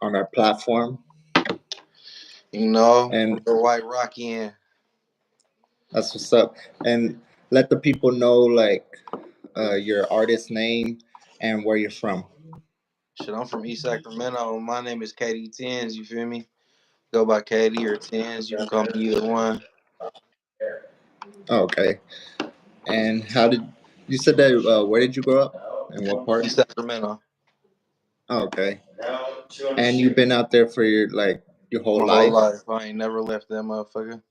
on our platform. With And the White Rocky in. that's what's up. And let the people know like your artist name and where you're from. Shit, I'm from East Sacramento. My name is Katie Tens, you feel me? Go by Katie or Tens. You can call me either one. Okay. And how did you said that? Where did you grow up? In what part? East Sacramento. Okay. And you've been out there for your whole My whole life. life. I ain't never left that motherfucker.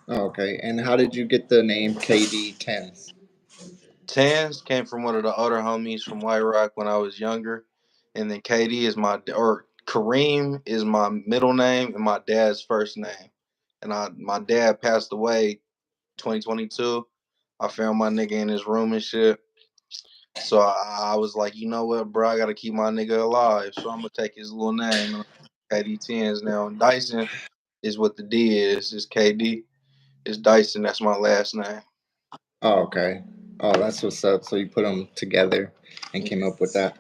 Okay. And how did you get the name KD Tens? Tans came from one of the older homies from White Rock when I was younger. And then KD is or Kareem is my middle name and my dad's first name. And my dad passed away 2022. I found my nigga in his room and shit. So I was like, you know what, bro, I gotta keep my nigga alive. So I'm gonna take his little name and KD Tens now. And Dyson is what the D is. It's KD. It's Dyson. That's my last name. Oh, okay. Oh, that's what's up. So you put them together and came up with that.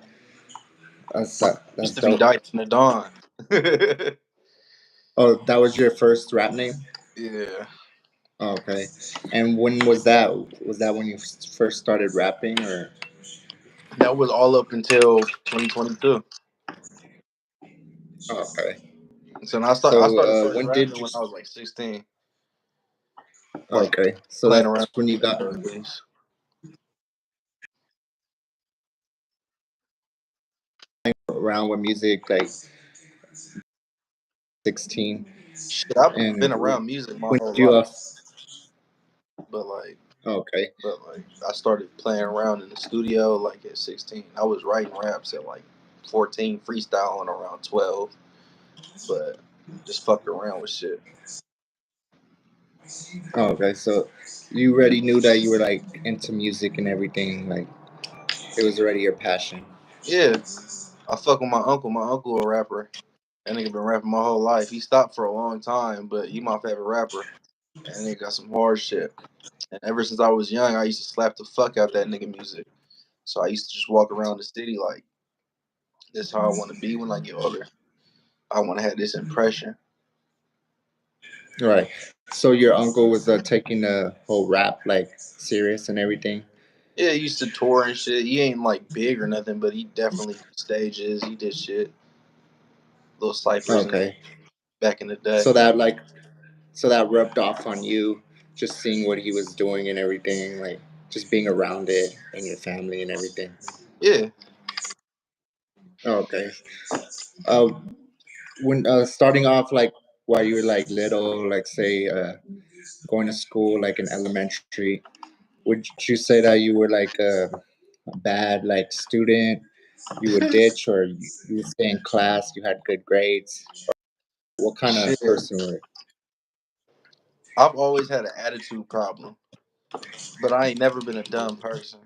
Used That's to be dope. Dyson the Dawn. Oh, that was your first rap name? Yeah. Oh, okay. And when was that? Was that when you first started rapping, or? That was all up until 2022. Oh, okay. So I So started when did rapping you? when I was like 16, like Okay, so playing that's around when you got at least. around with music, like 16. Shit, I've And been around music my when whole did you? life, but like Okay. I started playing around in the studio like at 16. I was writing raps at like 14, freestyling around 12, but just fucked around with shit. Oh, okay. So you already knew that you were like into music and everything. Like it was already your passion. Yeah, I fuck with my uncle. My uncle a rapper. That nigga been rapping my whole life. He stopped for a long time, but he my favorite rapper. And nigga got some hard shit. And ever since I was young, I used to slap the fuck out that nigga music. So I used to just walk around the city like, this is how I want to be when I get older. I want to have this impression. Right. So your uncle was taking the whole rap like serious and everything. Yeah, he used to tour and shit. He ain't like big or nothing, but he definitely did stages. He did shit, little ciphers and Okay. back in the day. So that like so that rubbed off on you, just seeing what he was doing and everything, like just being around it and your family and everything. Yeah, Okay. Uh, when starting off, like while you were like little, like say going to school, like in elementary, would you say that you were like a bad like student? You would ditch, or you would stay in class? You had good grades. What kind of shit. person were? I've always had an attitude problem, but I ain't never been a dumb person.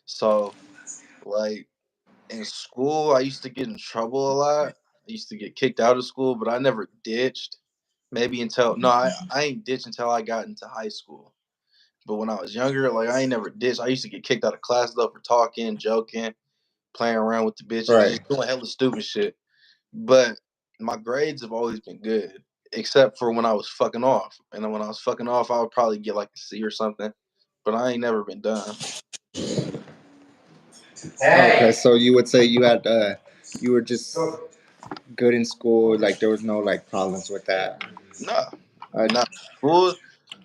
So, like, in school, I used to get in trouble a lot. I used to get kicked out of school, but I never ditched. Maybe until, no, I ain't ditched until I got into high school. But when I was younger, like, I ain't never ditched. I used to get kicked out of class though for talking, joking, playing around with the bitches, Right. just doing hella stupid shit. But my grades have always been good, except for when I was fucking off. And then when I was fucking off, I would probably get like a C or something. But I ain't never been done. Okay, so you would say you were just good in school, like there was no like problems with that. Nah, Uh, nah. School,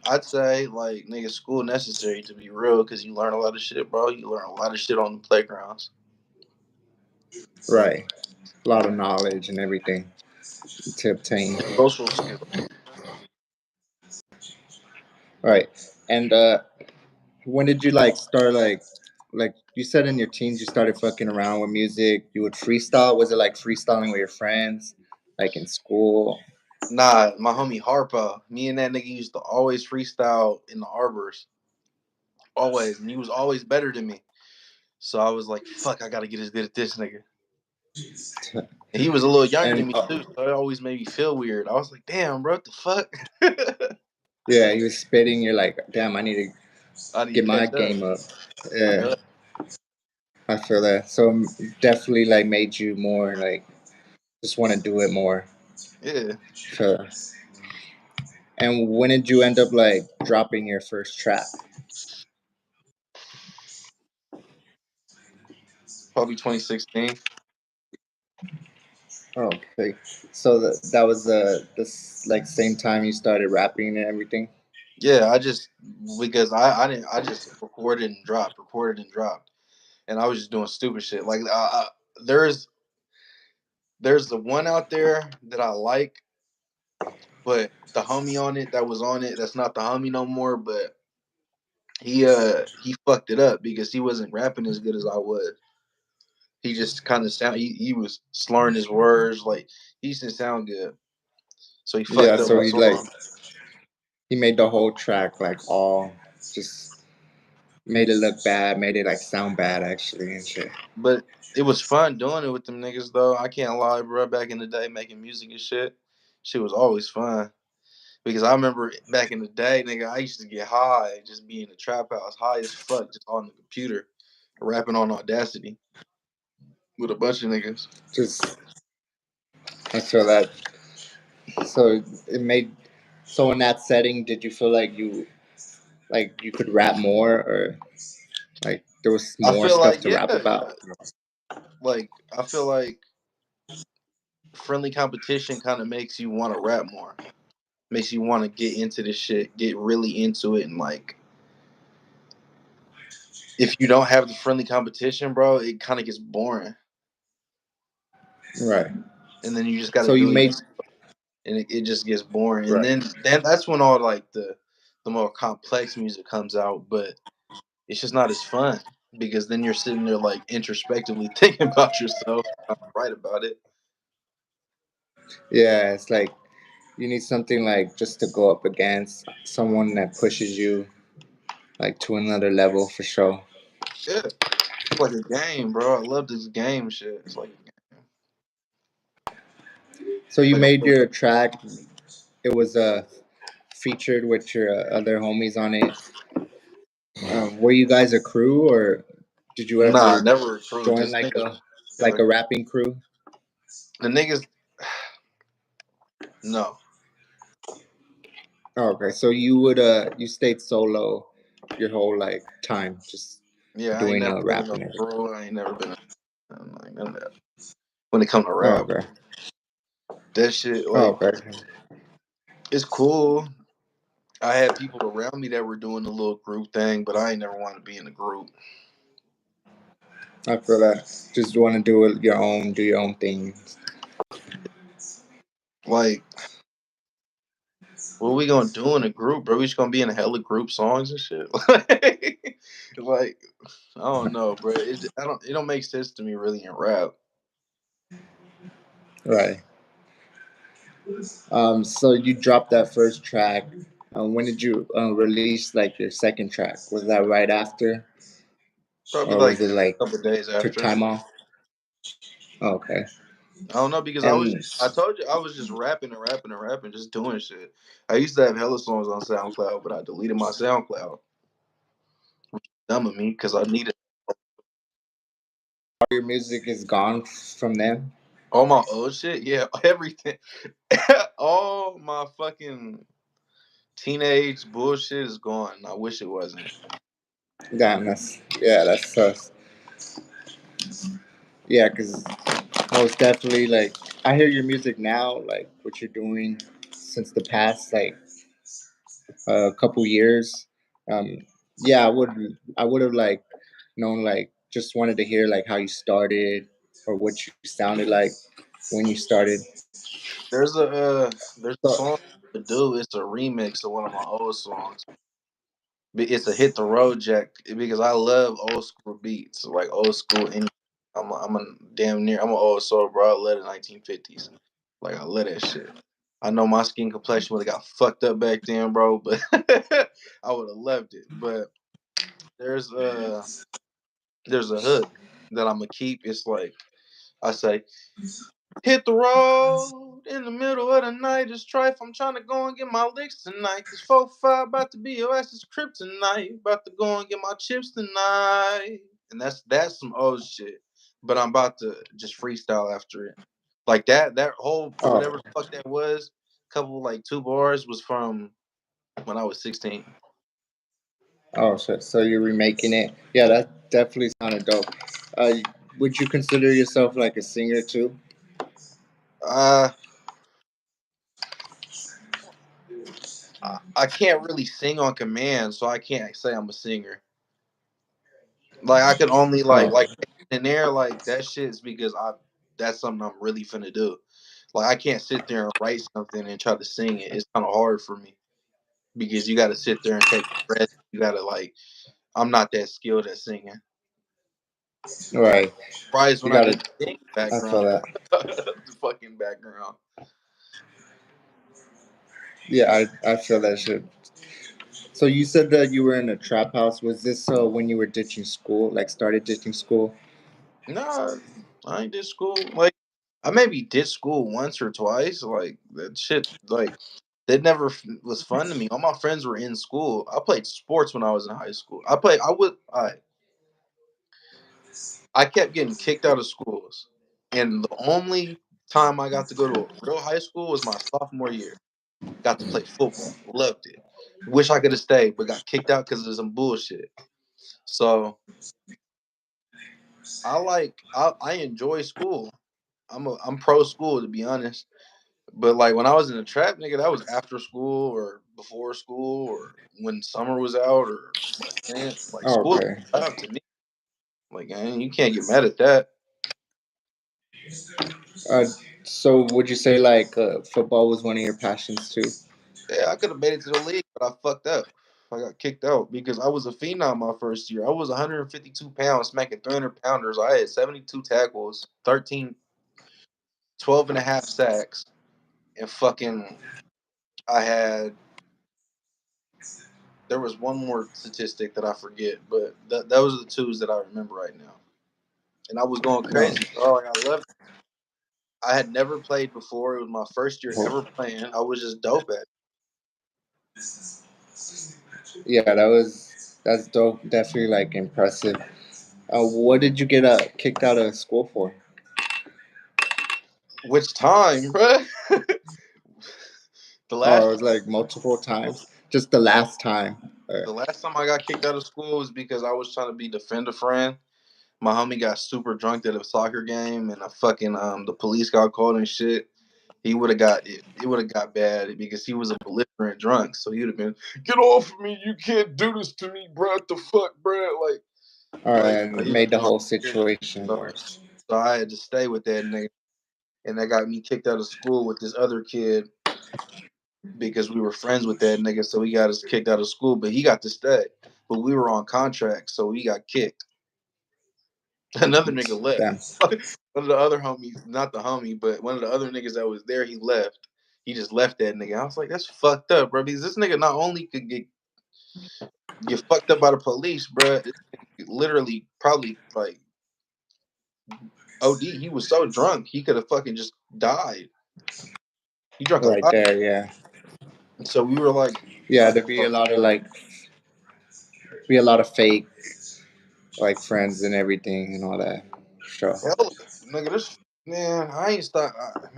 I'd say like nigga, school necessary to be real because you learn a lot of shit, bro. You learn a lot of shit on the playgrounds. right, a lot of knowledge and everything to obtain. Social skills. Right, and when did you like start like you said in your teens you started fucking around with music? You would freestyle. Was it like freestyling with your friends, like in school? Nah, my homie Harpo, me and that nigga used to always freestyle in the arbors, always, and he was always better than me. So I was like, fuck, I gotta get as good at this nigga. And he was a little younger than And me too, so it always made me feel weird. I was like, damn, bro, what the fuck? yeah, he was spitting. You're like, damn, I need to I need get to my catch up. game up. Yeah, Yeah. I feel that. So definitely like made you more like just want to do it more. Yeah, So, and when did you end up like dropping your first track? probably 2016. Okay, so that was this like same time you started rapping and everything. Yeah, I just because I didn't I just recorded and dropped, and I was just doing stupid shit. Like there's there's the one out there that I like, but the homie on it that was on it, that's not the homie no more. But he fucked it up because he wasn't rapping as good as I was. He just kind of he was slurring his words, like he used to sound good, so he Yeah, fucked up so my he like song. he made the whole track like all just made it look bad, made it like sound bad actually and shit. But it was fun doing it with them niggas though. I can't lie, bro. Back in the day, making music and shit was always fun. Because I remember back in the day, nigga, I used to get high, just be in the trap house, high as fuck, just on the computer, rapping on Audacity with a bunch of niggas. Just I feel that. So it made. So in that setting, did you feel like you could rap more, or like there was I more feel stuff like to rap about? like I feel like friendly competition kind of makes you want to rap more, makes you want to get into this shit, get really into it, and like if you don't have the friendly competition, bro, it kind of gets boring, Right. and then you just got to So you do it made yourself, and it just gets boring, and right. then that's when all like the more complex music comes out, but it's just not as fun because then you're sitting there like introspectively thinking about yourself, trying to write about it. Yeah, it's like you need something like just to go up against someone that pushes you like to another level for sure. Yeah, it's like a game, bro. I love this game shit. It's So you like a made your track. It was featured with your other homies on it. Were you guys a crew, or did you nah, ever never a crew, join just niggas like together. a rapping crew? The niggas, no, Oh, okay, so you stayed solo your whole like time, just yeah, I ain't doing never been in no rapping. crew. I ain't never been in like none of that. When it come to Oh, rap, okay. that shit Oh, like okay. it's cool. I had people around me that were doing the little group thing, but I ain't never wanted to be in a group. I feel that. Just want to do it your own, do your own thing. Like, what we gonna do in a group, bro? We just gonna be in a hella group songs and shit. Like, I don't know, bro. It don't make sense to me really in rap. Right. So you dropped that first track. When did you release like your second track? Was that right after, Probably or was like it like a couple days took after. time off? Oh, okay. I don't know because And I told you I was just rapping and rapping and rapping, just doing shit. I used to have hella songs on SoundCloud, but I deleted my SoundCloud. Dumb of me because I needed your music is gone from them. all my old shit. Yeah, everything. All my fucking teenage bullshit is gone. I wish it wasn't. Damn, that sucks. Yeah, because most definitely, like I hear your music now, like what you're doing since the past like a couple years. Um, yeah, I would have like known like just wanted to hear like how you started or what you sounded like when you started. There's a So song to do. It's a remix of one of my old songs. It's a hit the road jack because I love old school beats, like old school. I'm a damn near. I'm an old soul, bro. I love the 1950s. Like I love that shit. I know my skin complexion would have got fucked up back then, bro, but I would have loved it. But there's a there's a hook that I'm gonna keep. It's like I say, hit the road in the middle of the night. It's strife. I'm trying to go and get my licks tonight. This 4-5 about to be your ass's kryptonite. About to go and get my chips tonight. And that's some old shit. But I'm about to just freestyle after it. Like that whole whatever Oh, the fuck that was, couple like 2 bars was from when I was 16. oh, so you're remaking it? Yeah, that definitely sounded dope. Uh, would you consider yourself like a singer too? Uh, I can't really sing on command, so I can't say I'm a singer. Like I could only Oh, like in there like that shit's because I that's something I'm really finna do. Like I can't sit there and write something and try to sing it. It's kind of hard for me because you got to sit there and take a breath. You got to like I'm not that skilled at singing. right. Surprised You when I gotta. get the sing I background, feel that. the fucking background. Yeah, I feel that shit. So you said that you were in a trap house. Was this when you were ditching school? Like started ditching school? Nah, I ain't did school. Like I maybe did school once or twice. Like that shit. Like that never was fun to me. All my friends were in school. I played sports when I was in high school. I played. I would. I kept getting kicked out of schools, and the only time I got to go to a real high school was my sophomore year. Got to play football. Loved it. Wish I could have stayed, but got kicked out because of some bullshit. So I enjoy school. I'm pro school to be honest. But like when I was in the trap, nigga, that was after school or before school or when summer was out or man, like Oh, school okay. up to me. Like man, you can't get mad at that. Uh, so would you say like football was one of your passions too? Yeah, I could have made it to the league, but I fucked up. I got kicked out because I was a phenom my first year. I was 152 pounds, smacking 300 pounders. I had 72 tackles, 12 and a half sacks, and fucking I had there was one more statistic that I forget, but those are the twos that I remember right now. And I was going No. crazy, bro. Like I loved it. I had never played before. It was my first year ever playing. I was just dope at it. Yeah, that's dope. Definitely like impressive. What did you get kicked out of school for? Which time, bro? the Oh, last it was like multiple times. Just the last time. the last time I got kicked out of school was because I was trying to be defender friend. My homie got super drunk at a soccer game, and the police got called and shit. He would have got it. It would have got bad because he was a belligerent drunk. So he'd have been, "Get off of me! You can't do this to me, bro. What the fuck, bro?" All right, Like and he was made the going whole crazy. situation So, worse. so I had to stay with that nigga, and that got me kicked out of school with this other kid because we were friends with that nigga. So he got us kicked out of school, but he got to stay. But we were on contract, so he got kicked. Another nigga left. Damn. One of the other homies, not the homie, but one of the other niggas that was there, he left. He just left that nigga. I was like, that's fucked up, bro. Because this nigga not only could get fucked up by the police, bro. Literally, probably like OD. He was so drunk, he could have fucking just died. He drunk a Right lot. there, yeah. So we were like, Yeah, there'd be a lot of fake like friends and everything and all that. Sure. hell, nigga, this man,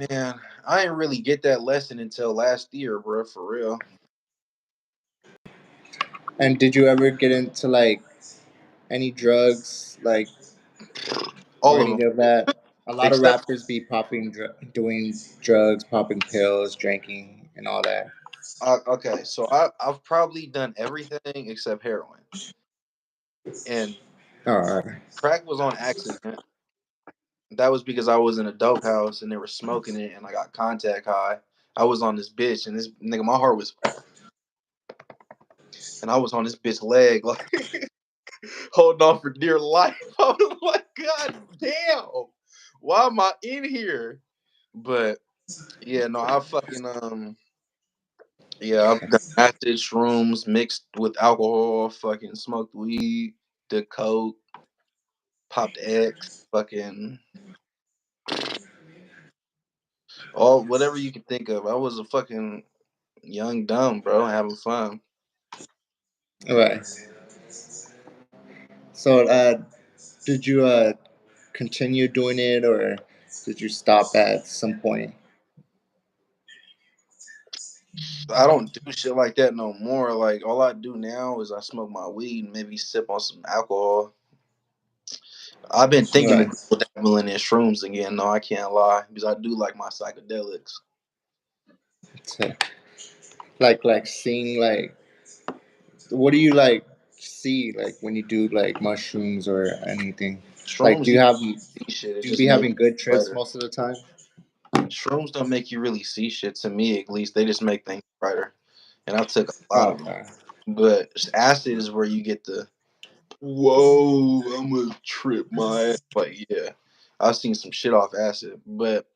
man, I ain't really get that lesson until last year, bro. For real. And did you ever get into like any drugs, like or All of them, any of that? A lot of except rappers be doing drugs, popping pills, drinking, and all that. okay. So I've probably done everything except heroin, and All right. crack was on accident. That was because I was in a dope house and they were smoking it, and I got contact high. I was on this bitch, and this nigga, my heart was, and I was on this bitch leg, like holding on for dear life. I was like, God damn, why am I in here? But yeah, no, yeah, I've done acid, shrooms mixed with alcohol, fucking smoked weed, did coke, popped X, fucking all whatever you can think of. I was a fucking young dumb bro, having fun. All right. So, did you continue doing it, or did you stop at some point? I don't do shit like that no more. Like all I do now is I smoke my weed and maybe sip on some alcohol. I've been thinking Right. of dabbling in shrooms again. No, I can't lie because I do like my psychedelics. So, like seeing like what do you like see like when you do like mushrooms or anything? Like Shrooms, you do see shit. It you just be makes having good it trips better. most of the time? Shrooms don't make you really see shit. To me, at least, they just make things brighter. And I took a lot Oh, of them. okay. But acid is where you get the whoa, I'm gonna trip my ass. Like, yeah, I've seen some shit off acid, but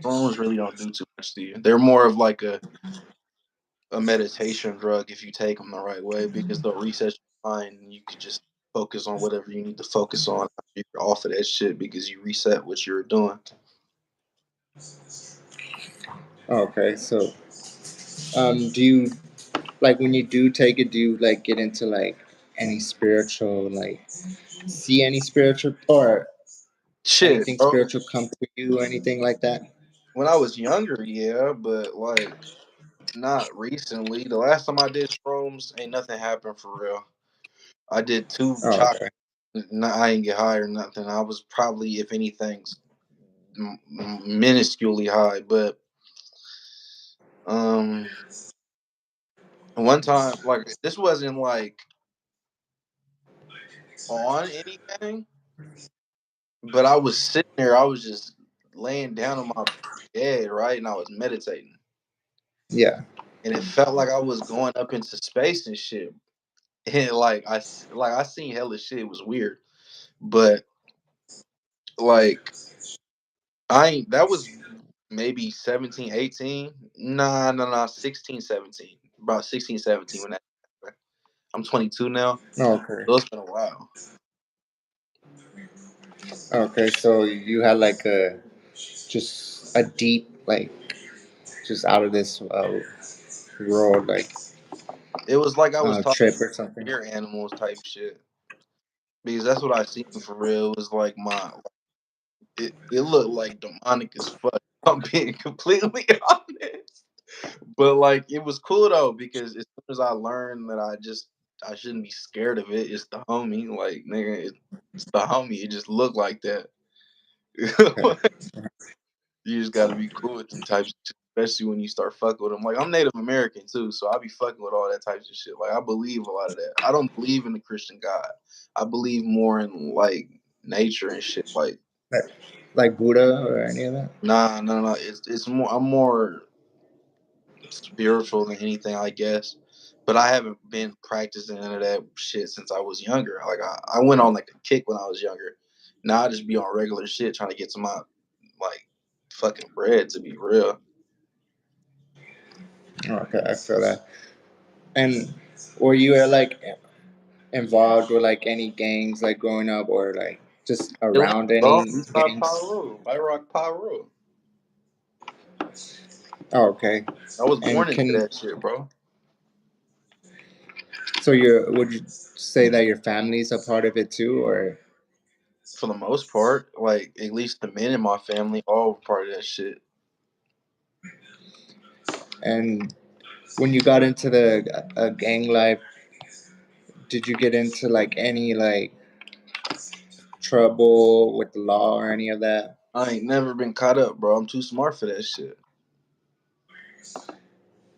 shrooms really don't do too much to you. They're more of like a meditation drug if you take them the right way because they'll reset your mind and you could just focus on whatever you need to focus on. You're off of that shit because you reset what you're doing. Okay, so do you like when you do take it? Do you like get into like any spiritual like see any spiritual or Shit, anything bro. spiritual come to you or anything like that? When I was younger, yeah, but like not recently. The last time I did shrooms, ain't nothing happened for real. I did two Oh, chocolate. okay. No, I ain't get high or nothing. I was probably, if anything, minusculely high. But um, one time, like this wasn't like on anything, but I was sitting there. I was just laying down on my bed, right, and I was meditating, Yeah. and it felt like I was going up into space and shit. And like I seen hella shit. It was weird, but like I ain't. That was maybe 17, 18. Nah, 16, 17. About 16, 17 when that happened. I'm 22 now. Okay. So it's been a while. Okay. So you had like a just a deep like just out of this world like It was like I was talking trip or something. to air animals type shit. Because that's what I seen for real. It was like it looked like demonic as fuck. I'm being completely honest. But like it was cool though, because as soon as I learned that I shouldn't be scared of it, it's the homie. Like nigga, it's the homie. It just looked like that. Okay. You just got to be cool with them types, of shit, especially when you start fucking with them. Like I'm Native American too, so I be fucking with all that types of shit. Like I believe a lot of that. I don't believe in the Christian God. I believe more in like nature and shit. Like Like, like Buddha or any of that? nah. It's more. I'm more spiritual than anything, I guess. But I haven't been practicing any of that shit since I was younger. Like I went on like a kick when I was younger. Now I just be on regular shit trying to get to my like fucking bread to be real. Okay, I feel that. And were you like involved with like any gangs like growing up or like just Atlanta, around bro. any Eastside gangs? Pyro. White Rock Pyro. Oh, okay. I was born And into can that shit, bro. so you would you say that your family's a part of it too or For the most part, like at least the men in my family all were part of that shit. and when you got into the gang life, did you get into like any like trouble with the law or any of that? I ain't never been caught up, bro. I'm too smart for that shit.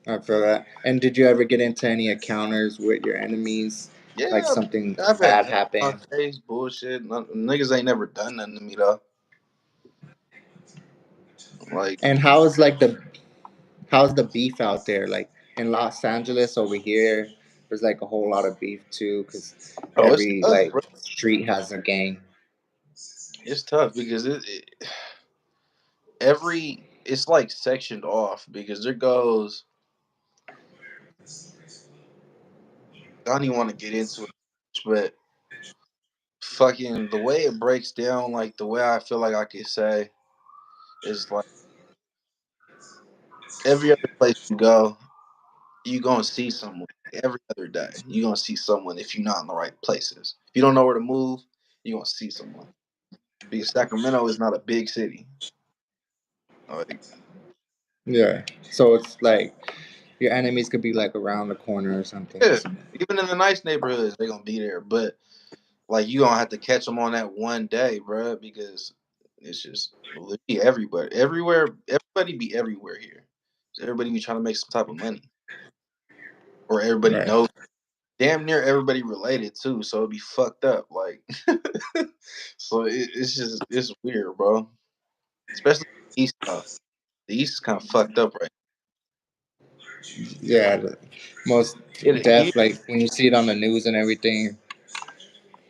I feel that. And did you ever get into any encounters with your enemies? Like Yeah, something I've had bad guns on happened? my face, bullshit. Niggas ain't never done nothing to me though. Like, And how's the beef out there? Like in Los Angeles over here, there's like a whole lot of beef too, because oh, it's every tough, like bro. street has a gang. It's tough because it's like sectioned off because there goes. I don't even want to get into it, but fucking the way it breaks down, like the way I feel like I could say is like every other place you go, you gonna see someone. Every other day, you gonna see someone if you're not in the right places. If you don't know where to move, you gonna see someone. Because Sacramento is not a big city. Like, Yeah. So it's like your enemies could be like around the corner or something. yeah, even in the nice neighborhoods, they're gonna be there. But like, you gonna have to catch them on that one day, bro, because it's just be everybody, everywhere. Everybody be everywhere here. So everybody be trying to make some type of money, or everybody Right. knows. Damn near everybody related too, so it'd be fucked up. Like, so it's weird, bro. Especially the East though. The East is kind of fucked up right Yeah. Most now. In the deaf, East, like when you see it on the news and everything,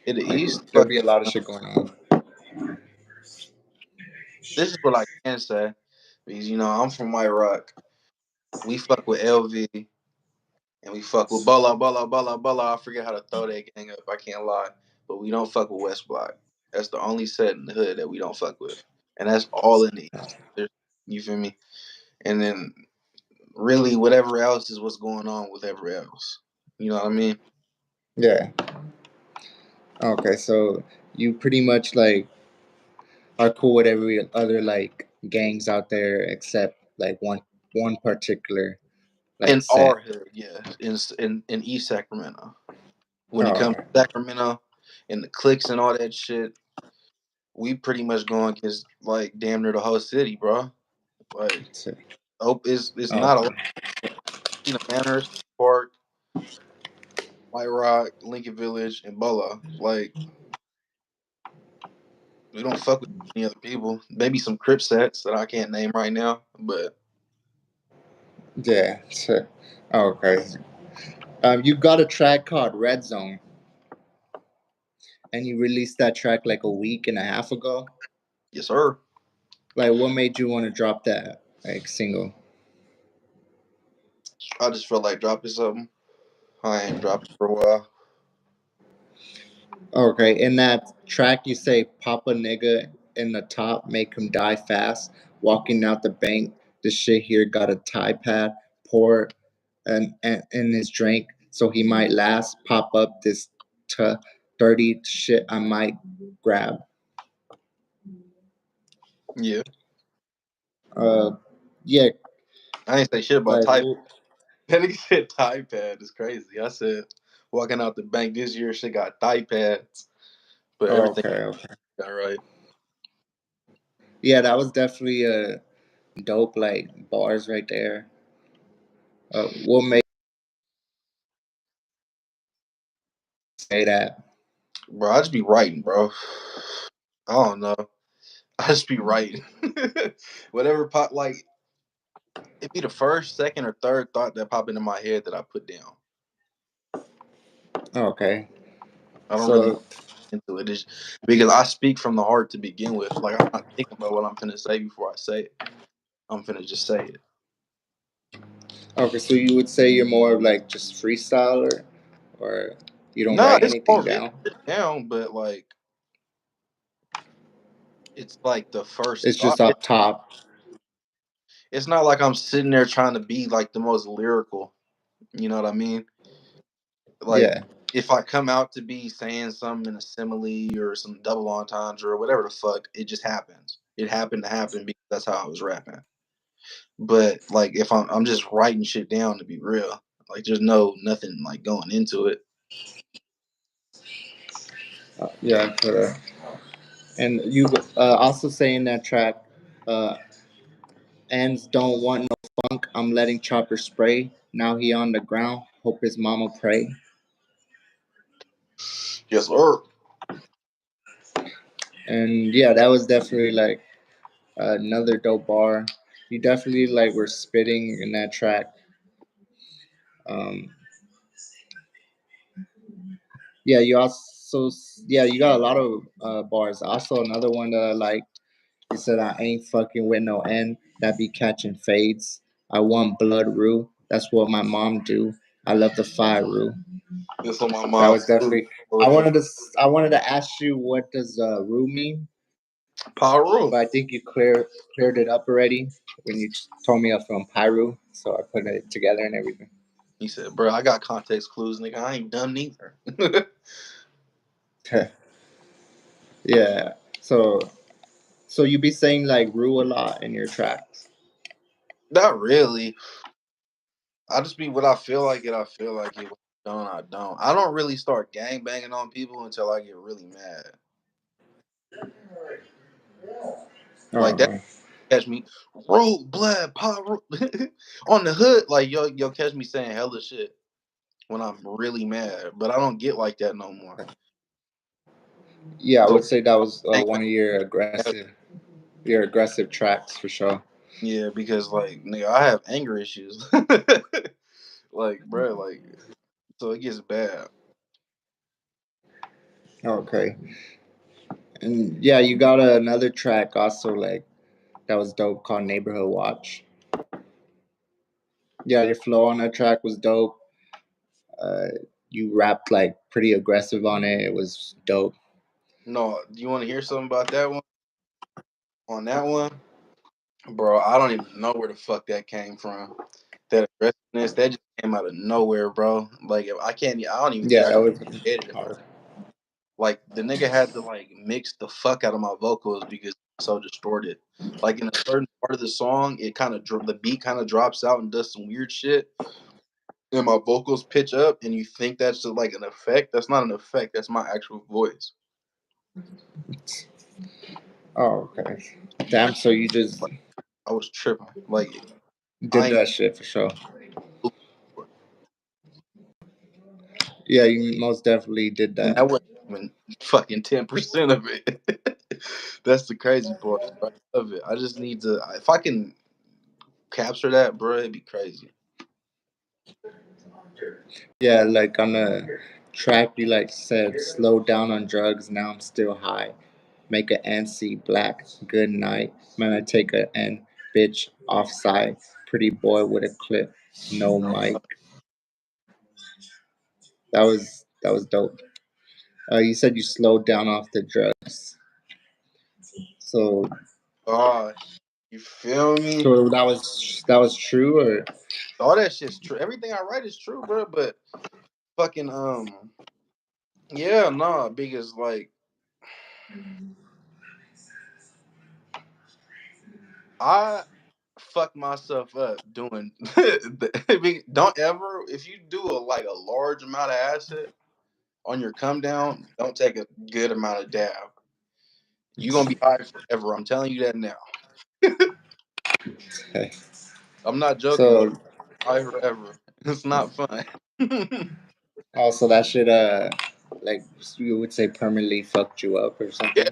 in the like East, there'll fuck. be a lot of shit going on. This is what I can say because I'm from White Rock. We fuck with LV and we fuck with Bala Bala Bala Bala. I forget how to throw that gang up. I can't lie, but we don't fuck with West Block. That's the only set in the hood that we don't fuck with, and that's all in the East. You feel me? And then really whatever else is what's going on with whatever else. You know what I mean? Yeah. Okay. So you pretty much like are cool with every other like gangs out there except like one particular like In set. our hood, yeah, in East Sacramento. When it Oh, comes to Sacramento and the cliques and all that shit, we pretty much going against like damn near the whole city, bro. Like, it's not a lot. okay. Manor, Park, White Rock, Lincoln Village, and Bola. Like, we don't fuck with any other people. Maybe some Crip sets that I can't name right now, but Yeah. So, okay. You got a track called Red Zone, and you released that track like a week and a half ago. yes, sir. Like, what made you want to drop that like single? I just felt like dropping something. I ain't dropped it for a while. Okay, in that track you say "Papa nigga" in the top, make him die fast. Walking out the bank, this shit here got a tie pad, pour and in his drink, so he might last. Pop up this t- dirty shit I might grab. Yeah, Uh, yeah, I ain't say shit about like type. That nigga said thigh pad is crazy. I said walking out the bank this year, shit got thigh pads, but everything okay, okay, got right. yeah, that was definitely a dope like bars right there. What made you say that? Bro, I just be writing, bro. I don't know. I just be writing. Whatever pop, like, it be the first, second, or third thought that pop into my head that I put down. Okay, I don't really so into it. It's because I speak from the heart to begin with. Like, I'm not thinking about what I'm finna say before I say it. I'm finna just say it. okay, so you would say you're more of like just freestyler, or you don't No, write it's anything already down? written down, but like, it's like the first It's thought. just up top. It's not like I'm sitting there trying to be like the most lyrical. You know what I mean? Like, Yeah. if I come out to be saying something in a simile or some double entendre or whatever the fuck, it just happens. It happened to happen because that's how I was rapping. But like, if I'm just writing shit down to be real, like there's nothing like going into it. Yeah. And you also say in that track, uh, ends don't want no funk. I'm letting Chopper spray. Now he on the ground. Hope his mama pray. Yes, sir. And yeah, that was definitely like another dope bar. You definitely like were spitting in that track. Um, yeah, you got a lot of bars. Also, another one that I like. He said, "I ain't fucking with no end that be catching fades. I want blood rue. That's what my mom do. I love the fire rue." That's what my That mom was do. definitely. I wanted to ask you what does rue mean, Power but rule. I think you cleared it up already when you told me I'm from Pyru, so I put it together and everything. He said, "Bro, I got context clues, nigga. I ain't dumb neither." Yeah. So so you be saying like "rue" a lot in your tracks. Not really. I just be what I feel like it. I feel like it. What I don't. I don't. I don't really start gang banging on people until I get really mad. Like that Oh, catch me, road blood, power on the hood. Like yo, catch me saying hella shit when I'm really mad. But I don't get like that no more. yeah, I So would say that was gang one of your aggressive tracks for sure. yeah, because like nigga, I have anger issues. Like bro, like so it gets bad. Okay, and yeah, you got another track also like that was dope called "Neighborhood Watch." Yeah, your flow on that track was dope. Uh, you rapped like pretty aggressive on it. It was dope. No, do you want to hear something about that one? On that one, bro, I don't even know where the fuck that came from. That aggressiveness, that just came out of nowhere, bro. Like I can't, I don't even think Yeah, I that can was get it, bro. hard. Like the nigga had to like mix the fuck out of my vocals because it's so distorted. Like in a certain part of the song, it kind of the beat kind of drops out and does some weird shit, and my vocals pitch up, and you think that's just like an effect. That's not an effect. That's my actual voice. Oh, okay. Damn. So you just Like I was tripping. Like I did ain't. that shit for sure. Yeah, you most definitely did And that. that wasn't even fucking 10% of it. That's the crazy part. Bro. I love it. I just need to. If I can capture that, bro, it'd be crazy. Yeah, like on the track, you like said, slow down on drugs. Now I'm still high. Make a NC black. Good night. Man, I take a N bitch offside. Pretty boy with a clip. No mic. That was dope. You said you slowed down off the drugs. So Oh, you feel me? so that was true or All that shit's true. Everything I write is true, bro. But fucking yeah, nah, because like I fucked myself up doing. Don't ever if you do a like a large amount of acid on your come down, don't take a good amount of dab. You're gonna be high forever. I'm telling you that now. okay. I'm not joking though. So High forever. It's not fun. also that shit like you would say permanently fucked you up or Yeah.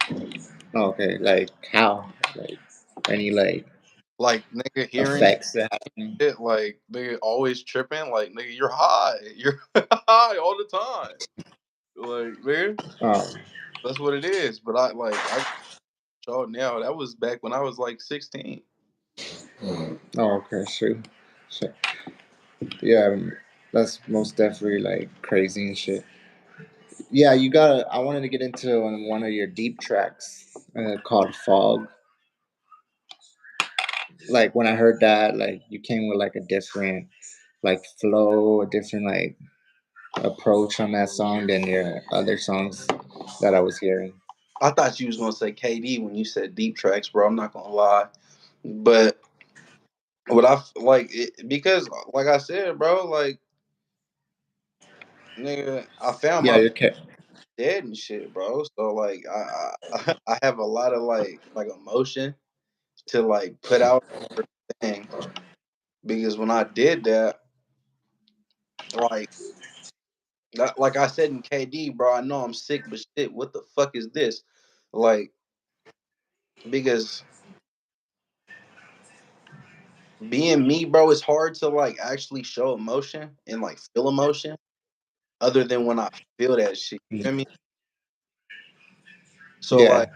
something. Okay, like how? Like any like Like nigga hearing it, effects that happen? like nigga always tripping, like nigga, you're high. You're high all the time. Like, man, Oh, that's what it is. But I showed now. That was back when I was like 16. oh, okay, sure. So, yeah, that's most definitely like crazy and shit. Yeah, you got. I wanted to get into one of your deep tracks called "Fog." Like when I heard that, like you came with like a different like flow, a different like approach on that song than your other songs that I was hearing. I thought you was gonna say KD when you said deep tracks, bro. I'm not gonna lie, but what like it, because like I said, bro, like nigga, I found Yeah, my you're dead and shit, bro. So like I have a lot of like emotion to like put out for things because when I did that, like like I said in KD, bro, I know I'm sick, but shit, what the fuck is this? Like because being me, bro, it's hard to like actually show emotion and like feel emotion other than when I feel that shit. You feel me? So yeah. like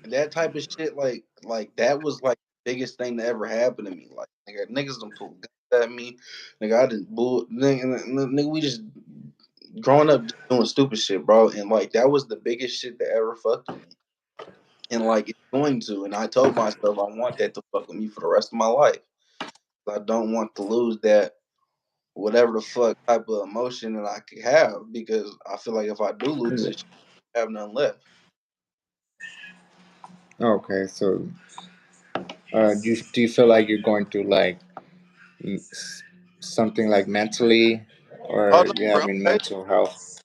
that type of shit, like that was like the biggest thing that ever happened to me. Like niggas done pull guns at me. Nigga, I didn't nigga, we just growing up just doing stupid shit, bro. And like that was the biggest shit that ever fucked with me. And like it's going to. And I told myself I want that to fuck with me for the rest of my life. I don't want to lose that whatever the fuck type of emotion that I could have because I feel like if I do lose it, have none left. Okay, so do you feel like you're going through like something like mentally, Oh or no, you bro, I'm having crazy. mental health?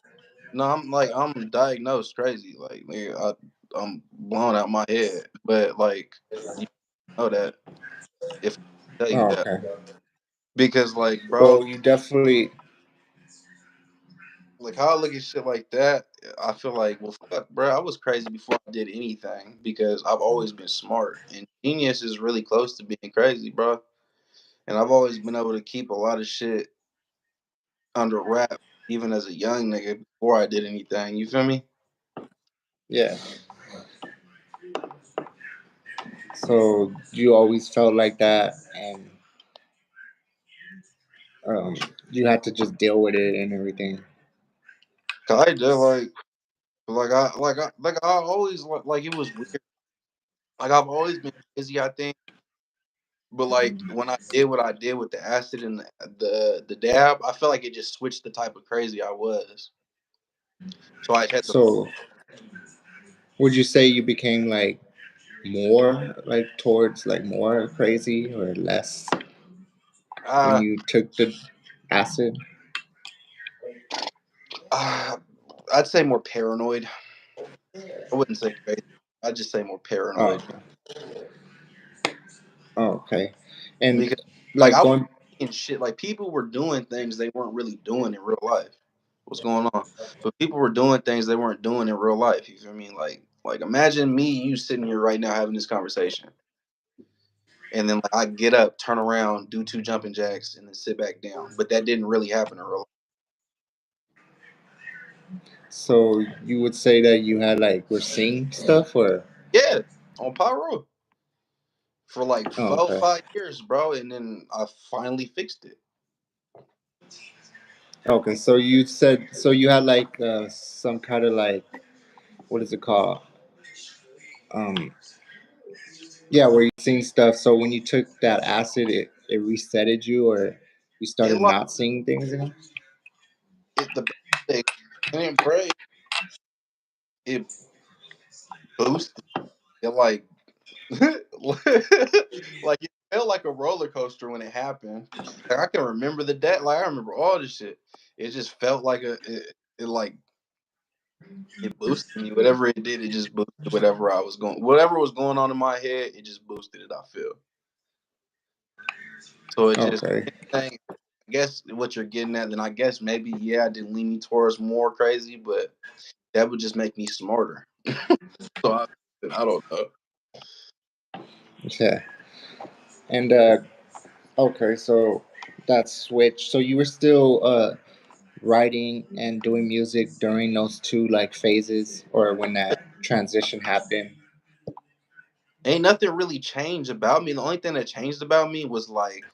No, I'm diagnosed crazy. Like, nigga, I'm blown out my head. But like, you know that if I tell you Oh, that okay. because like, bro, Well, you definitely. like how I look at shit like that, I feel like, well, fuck, bro, I was crazy before I did anything because I've always been smart, and genius is really close to being crazy, bro. And I've always been able to keep a lot of shit under wrap, even as a young nigga before I did anything. You feel me? Yeah. So you always felt like that, and um, you had to just deal with it and everything. Cause I did like I always like it was weird. Like I've always been crazy, I think. But like when I did what I did with the acid and the dab, I felt like it just switched the type of crazy I was. So I had to So would you say you became like more like towards like more crazy or less when uh, you took the acid? uh I'd say more paranoid. I wouldn't say crazy. I'd just say more Oh, paranoid okay. Oh, okay. And because like like I was going. seeing shit like people were doing things they weren't really doing in real life. What's going on? But people were doing things they weren't doing in real life. You feel me? Like imagine me, you sitting here right now having this conversation, and then like I get up, turn around, do two jumping jacks, and then sit back down. But that didn't really happen in real life. So you would say that you had like were seeing stuff, or Yeah, on Pyro for like oh, four, okay, 5 years, bro, and then I finally fixed it. okay. So you said so you had like some kind of like what is it called? Um, yeah, where you seeing stuff. So when you took that acid, it resetted you, or you It started like not seeing things again. it the thing, and it break it boosted it like like it felt like a roller coaster when it happened. Like I can remember the day. Like I remember all this shit. It just felt like it like it boosted me. Whatever it did, it just boosted whatever was going on in my head. It just boosted it. I feel so. It just Okay, anything. I guess what you're getting at, then I guess maybe yeah, I did lean me towards more crazy, but that would just make me smarter. So I don't know. yeah, and okay, so that switch. So you were still writing and doing music during those two like phases, or when that transition happened. Ain't nothing really changed about me. The only thing that changed about me was like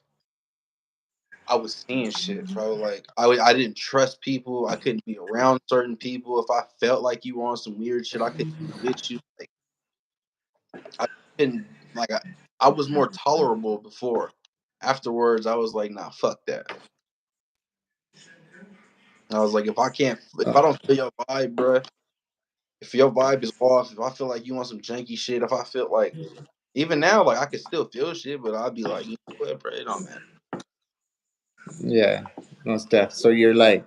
I was seeing shit, bro. Like I didn't trust people. I couldn't be around certain people. If I felt like you were on some weird shit, I couldn't be with you. Like I couldn't like I was more tolerable before. Afterwards, I was like, nah, fuck that. I was like, if I Oh, don't feel your vibe, bro, if your vibe is off, if I feel like you want some janky shit, if I feel like even now, like I could still feel shit, but I'd be like, you know what, bro, it don't matter. yeah, most def. So you're like,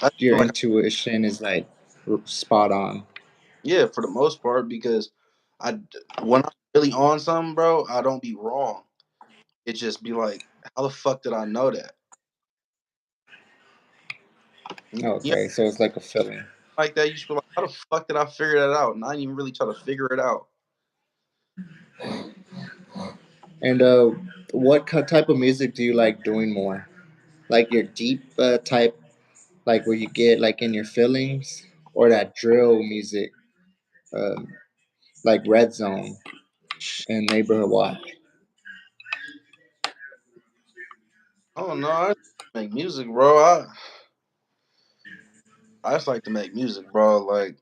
I your feel like intuition is like spot on. yeah, for the most part, because when I'm really on something, bro, I don't be wrong. It just be like, how the fuck did I know that? You Okay, so it's like a feeling. like that, you should be like, how the fuck did I figure that out? And I didn't even really try to figure it out. And what type of music do you like doing more? Like your deep type, like where you get like in your feelings, or that drill music, um, like Red Zone and Neighborhood Watch. I don't know. I make music, bro. I just like to make music, bro. Like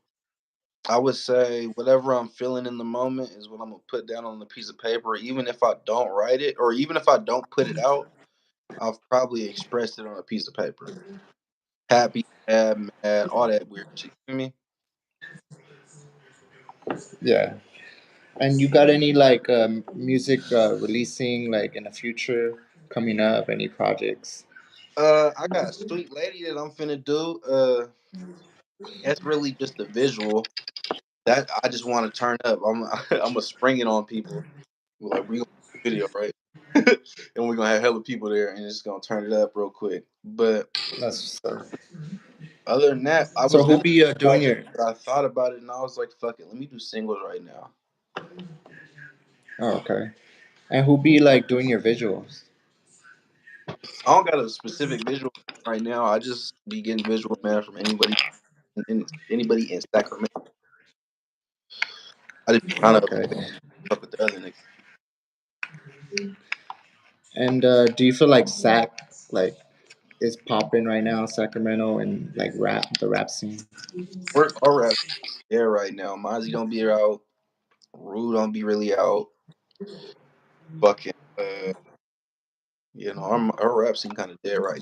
I would say whatever I'm feeling in the moment is what I'm gonna put down on a piece of paper. Even if I don't write it, or even if I don't put it out, I've probably expressed it on a piece of paper. Happy, sad, mad, all that weird shit. You know what I mean? Yeah. And you got any like music releasing like in the future coming up? Any projects? I got Sweet Lady that I'm finna do. That's really just a visual. That I just want to turn up. I'm gonna spring it on people. Like we gonna do a video, right? And we're gonna have hella people there, and it's gonna turn it up real quick. But That's other than that, I so. was Who gonna be do a doing project, your? but I thought about it, and I was like, "Fuck it, let me do singles right now." Oh, okay. And who be like doing your visuals? I don't got a specific visual right now. I just be getting visual man from anybody in Sacramento. I just kind of Okay. fuck with the other niggas. And do you feel like Sac like is popping right now, Sacramento, and like the rap scene? We're our rap there right now. Mozzie don't be out. Rue don't be really out. Fucking our rap scene kind of dead right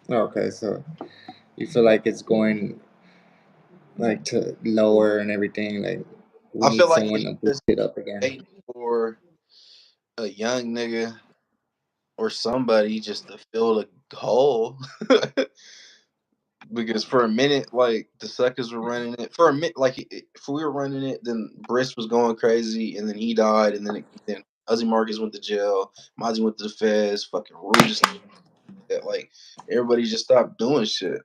now. Okay, so you feel like it's going like to lower and everything. Like we I feel need like someone it's to boost just it up again. waiting for a young nigga or somebody just to fill the hole. Because for a minute, like the suckers were running it. For a minute, like if we were running it, then Briss was going crazy, and then he died, and then Ozzy Marcus went to jail, Mozzie went to the feds, fucking Rouge just like everybody just stopped doing shit.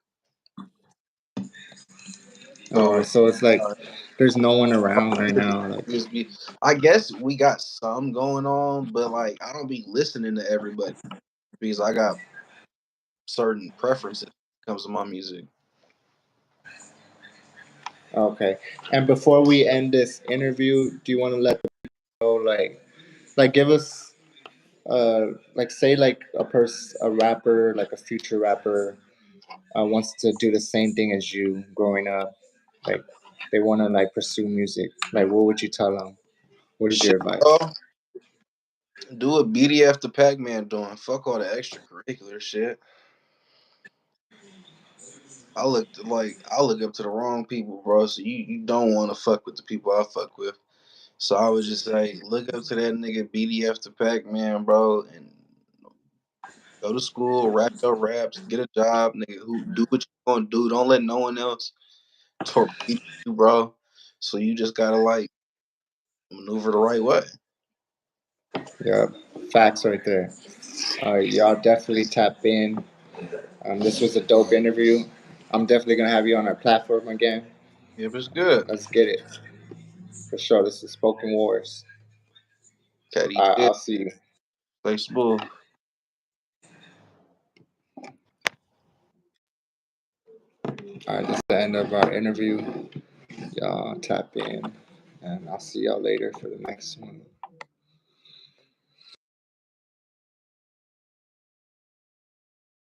Oh, So so it's like there's no one around right now. Like just be, I guess we got some going on, but like I don't be listening to everybody because I got certain preferences when it comes to my music. okay. And before we end this interview, do you want to let the people know like give us like say like a rapper like a future rapper wants to do the same thing as you growing up, like they want to like pursue music, like what would you tell them? What is your Shit, advice? bro. Do what BDF the Pac Man doing. Fuck all the extracurricular shit. I look up to the wrong people, bro. So you don't want to fuck with the people I fuck with. So I would just say, look up to that nigga BDF the Pac Man, bro, and go to school, rap your raps, get a job, nigga. Who do what you gonna do? Don't let no one else torpedo you, bro. So you just gotta like maneuver the right way. Yeah, facts right there. Y'all definitely tap in. This was a dope interview. I'm definitely gonna have you on our platform again. If it's good, Let's get it for sure. This is Spoken Wars. Caddy, I'll see you. Facebook. All right, that's the end of our interview. Y'all tap in, and I'll see y'all later for the next one.